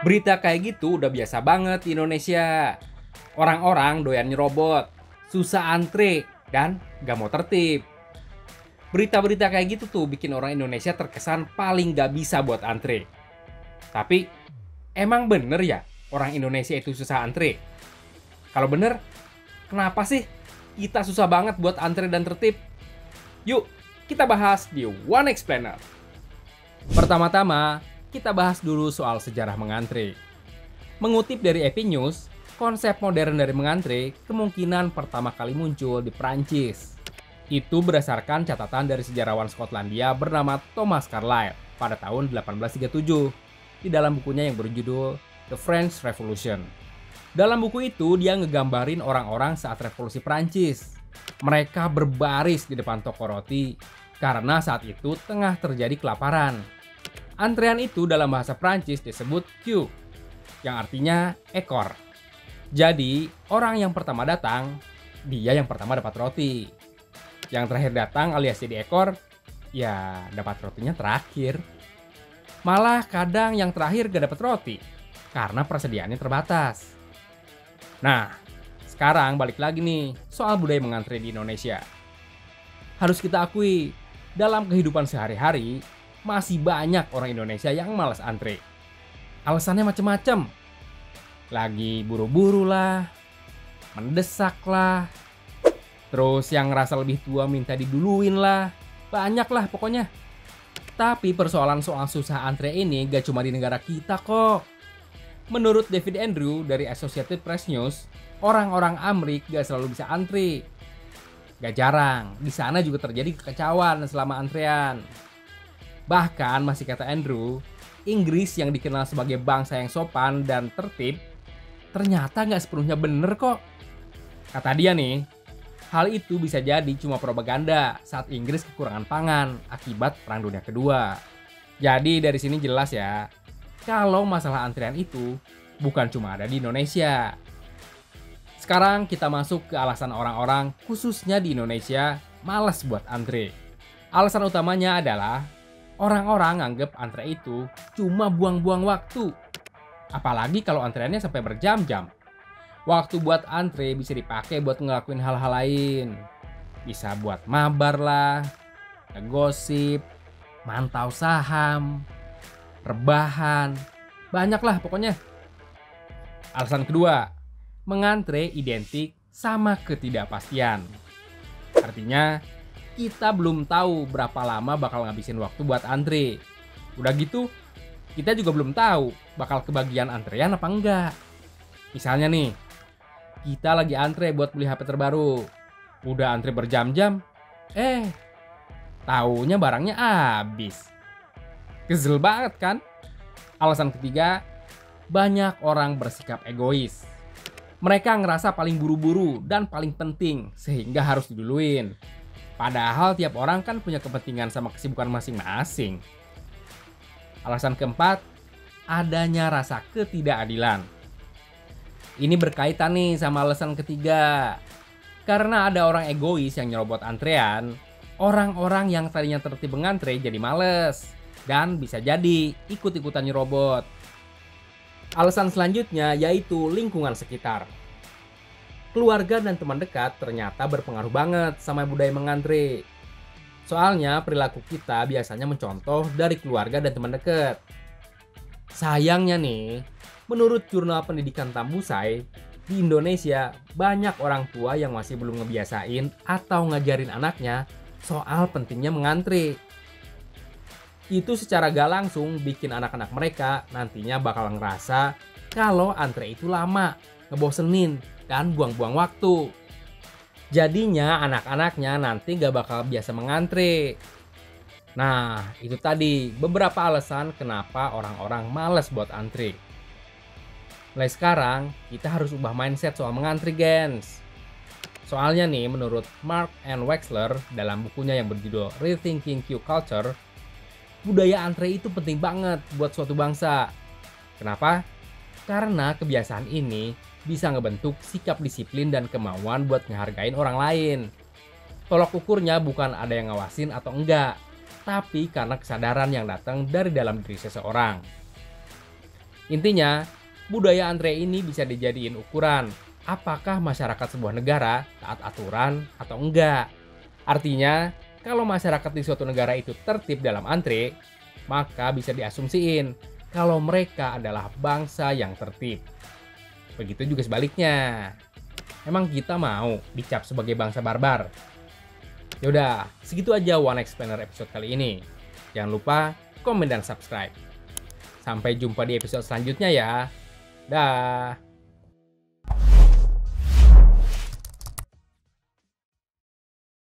Berita kayak gitu udah biasa banget di Indonesia. Orang-orang doyan nyerobot, susah antre, dan gak mau tertib. Berita-berita kayak gitu tuh bikin orang Indonesia terkesan paling gak bisa buat antre. Tapi, emang bener ya orang Indonesia itu susah antre? Kalau bener, kenapa sih kita susah banget buat antre dan tertib? Yuk, kita bahas di One Explainer. Pertama-tama, kita bahas dulu soal sejarah mengantre. Mengutip dari Epi News, konsep modern dari mengantre kemungkinan pertama kali muncul di Prancis. Itu berdasarkan catatan dari sejarawan Skotlandia bernama Thomas Carlyle pada tahun 1837 di dalam bukunya yang berjudul The French Revolution. Dalam buku itu dia ngegambarin orang-orang saat revolusi Prancis. Mereka berbaris di depan toko roti karena saat itu tengah terjadi kelaparan. Antrean itu dalam bahasa Prancis disebut queue, yang artinya ekor. Jadi, orang yang pertama datang, dia yang pertama dapat roti. Yang terakhir datang alias jadi ekor, ya dapat rotinya terakhir. Malah kadang yang terakhir gak dapat roti, karena persediaannya terbatas. Nah, sekarang balik lagi nih, soal budaya mengantre di Indonesia. Harus kita akui, dalam kehidupan sehari-hari, masih banyak orang Indonesia yang malas antre. Alasannya macem-macem. Lagi buru-buru lah, mendesak lah, terus yang ngerasa lebih tua minta diduluin lah, banyak lah pokoknya. Tapi persoalan soal susah antre ini gak cuma di negara kita kok. Menurut David Andrew dari Associated Press News, orang-orang Amrik gak selalu bisa antri. Gak jarang, di sana juga terjadi kekacauan selama antrean. Bahkan masih kata Andrew, Inggris yang dikenal sebagai bangsa yang sopan dan tertib, ternyata nggak sepenuhnya bener kok. Kata dia nih, hal itu bisa jadi cuma propaganda saat Inggris kekurangan pangan akibat Perang Dunia Kedua. Jadi dari sini jelas ya, kalau masalah antrian itu bukan cuma ada di Indonesia. Sekarang kita masuk ke alasan orang-orang khususnya di Indonesia malas buat antre. Alasan utamanya adalah orang-orang nganggep antre itu cuma buang-buang waktu. Apalagi kalau antreannya sampai berjam-jam. Waktu buat antre bisa dipakai buat ngelakuin hal-hal lain. Bisa buat mabar lah, ngegosip, mantau saham, rebahan, banyak lah pokoknya. Alasan kedua, mengantre identik sama ketidakpastian. Artinya, kita belum tahu berapa lama bakal ngabisin waktu buat antre. Udah gitu, kita juga belum tahu bakal kebagian antrean apa enggak. Misalnya nih, kita lagi antre buat beli HP terbaru. Udah antre berjam-jam, taunya barangnya habis. Kesel banget kan? Alasan ketiga, banyak orang bersikap egois. Mereka ngerasa paling buru-buru dan paling penting sehingga harus diduluin. Padahal tiap orang kan punya kepentingan sama kesibukan masing-masing. Alasan keempat, adanya rasa ketidakadilan. Ini berkaitan nih sama alasan ketiga. Karena ada orang egois yang nyerobot antrean, orang-orang yang tadinya tertib mengantre jadi males. Dan bisa jadi ikut-ikutan nyerobot. Alasan selanjutnya yaitu lingkungan sekitar. Keluarga dan teman dekat ternyata berpengaruh banget sama budaya mengantre. Soalnya perilaku kita biasanya mencontoh dari keluarga dan teman dekat. Sayangnya nih, menurut jurnal pendidikan Tambusai, di Indonesia banyak orang tua yang masih belum ngebiasain atau ngajarin anaknya soal pentingnya mengantre. Itu secara gak langsung bikin anak-anak mereka nantinya bakal ngerasa kalau antre itu lama, ngebosenin, dan buang-buang waktu. Jadinya anak-anaknya nanti gak bakal biasa mengantre. Nah, itu tadi beberapa alasan kenapa orang-orang malas buat antre. Mulai sekarang, kita harus ubah mindset soal mengantre, gens. Soalnya nih, menurut Mark and Wexler dalam bukunya yang berjudul Rethinking Queue Culture, budaya antre itu penting banget buat suatu bangsa. Kenapa? Karena kebiasaan ini bisa ngebentuk sikap disiplin dan kemauan buat ngehargain orang lain. Tolak ukurnya bukan ada yang ngawasin atau enggak, tapi karena kesadaran yang datang dari dalam diri seseorang. Intinya, budaya antre ini bisa dijadiin ukuran apakah masyarakat sebuah negara taat aturan atau enggak. Artinya, kalau masyarakat di suatu negara itu tertib dalam antre, maka bisa diasumsiin kalau mereka adalah bangsa yang tertib. Begitu juga sebaliknya. Emang kita mau dicap sebagai bangsa barbar? Yaudah, segitu aja One Explainer episode kali ini. Jangan lupa komen dan subscribe. Sampai jumpa di episode selanjutnya ya. Dah.